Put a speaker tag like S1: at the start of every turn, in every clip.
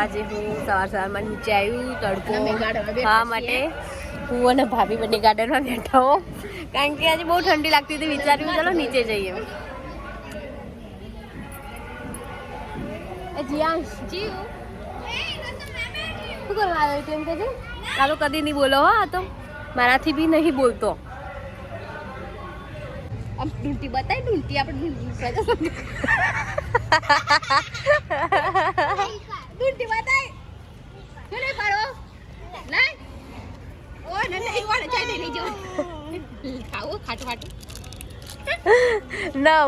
S1: આજે હું સવારમાં નીચે આવ્યું તડકો ખાવા માટે. હું અને ભાભી બંને ગાર્ડનમાં બેઠા હો, કારણ કે આજે બહુ ઠંડી લાગતી હતી. વિચાર્યું ચલો નીચે જઈએ. જીયાંશ જીવ શું કરવા આવ્યો તેમ કે છે? આ તો કદી નહીં બોલો હો, આ તો મારાથી બી નહીં બોલતો. આમ ઢૂંઢી બતાય, ઢૂંઢી આપણે ઢૂંઢી બતાય નહીં પાડો નહીં. ઓ નહીં વાળે ચાઈ નહીં જો ખાવું ખાટું ખાટું ના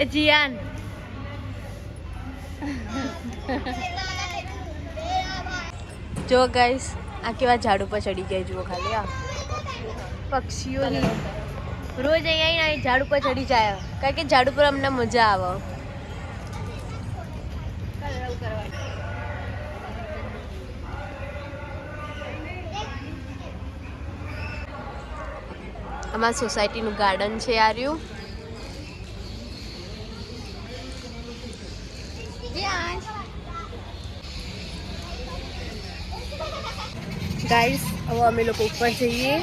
S1: એ જીયાન જો ગાઈસ આ કેવા ઝાડ ઉપર ચડી ગયા જુઓ ખાલી. આ પક્ષીઓની રોજ અહીંયા ઝાડ ઉપર ચડી જાય, કારણ કે ઝાડ ઉપર અમને મજા આવે. અમારા સોસાયટીનું ગાર્ડન છે આ રહ્યું. ગાઈસ હવે અમે લોકો ઉપર જઈએ.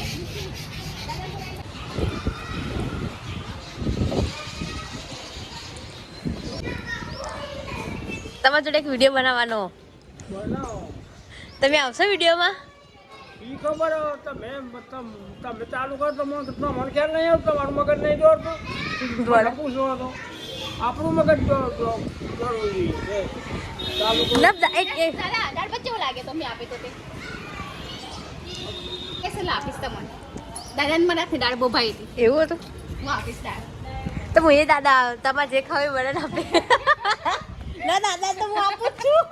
S1: તમારા જોડે એક વિડીયો બનાવવાનો. તમે આવશો વિડીયોમાં?
S2: ખબર તમે ચાલુ કરો તો મને ખ્યાલ નહીં આવતો, તમારું મગજ નહીં દોડતું. પૂછવો હતો આપણું મગજ દોડવું જોઈએ.
S1: લાગે તમે આપે તો તે કેસે આપીશ તમને. દાદાને મને આપી દાળ બહુ ભાઈ હતી. એવું હતું? હું આપીશ દાળ. તો હું એ દાદા તમારે જે ખાવે મને આપે. ના દાદા તો હું આપું છું.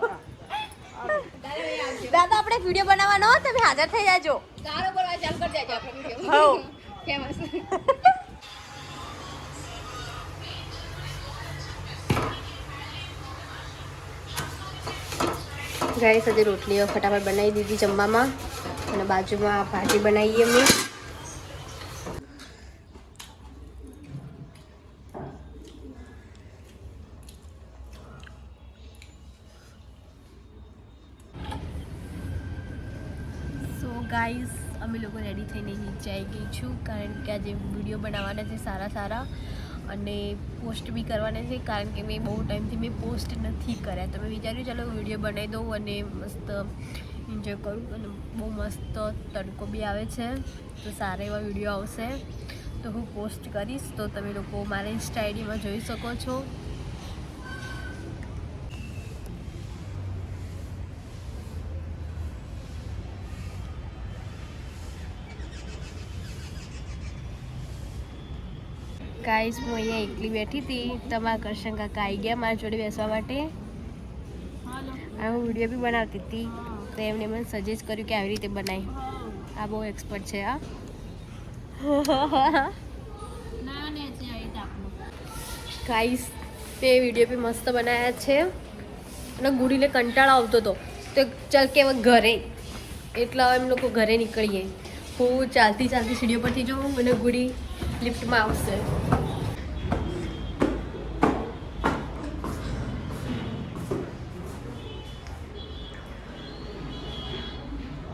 S1: દાદા આપણે વિડીયો બનાવવાનો, તમે હાજર થઈ જાજો. ગાળો બોલવા ચાલુ કરી દેજો આપણે વિડીયો. ફેમસ. ગાઈસ આજે રોટલીઓ ફટાફટ બનાવી દીધી જમવામાં, અને બાજુમાં ભાજી બનાવીએ અમે. સો ગાઈસ અમે લોકો રેડી થઈને નીચે આવી ગઈ છું, કારણ કે આજે વિડીયો બનાવવાના છે સારા સારા, અને પોસ્ટ બી કરવાના છે, કારણ કે મેં બહુ ટાઈમથી મેં પોસ્ટ નથી કર્યા. તો મેં વિચાર્યું ચાલો વિડીયો બનાવી દઉં અને મસ્ત એન્જોય કરું. અને બહુ મસ્ત તડકો બી આવે છે, તો સારા એવા વિડીયો આવશે તો હું પોસ્ટ કરીશ, તો તમે લોકો મારા ઇન્સ્ટા આઈડીમાં જોઈ શકો છો. ગાઈસ હું અહીંયા એકલી બેઠી હતી, તમારા કરશન કાકા આવી ગયા મારા જોડે બેસવા માટે, અને હું વિડીયો બી બનાવતી હતી. તો એમણે મને સજેસ્ટ કર્યું કે આવી રીતે બનાવી. આ બહુ એક્સપર્ટ છે. આ ગાઈસ તે વિડીયો બી મસ્ત બનાવ્યા છે, અને ગુડીને કંટાળો આવતો હતો તો ચાલ કે ઘરે, એટલે એમ લોકો ઘરે નીકળીએ. હું ચાલતી સીડીઓ પરથી જાઉં અને ગુડી લિફ્ટમાં આવશે.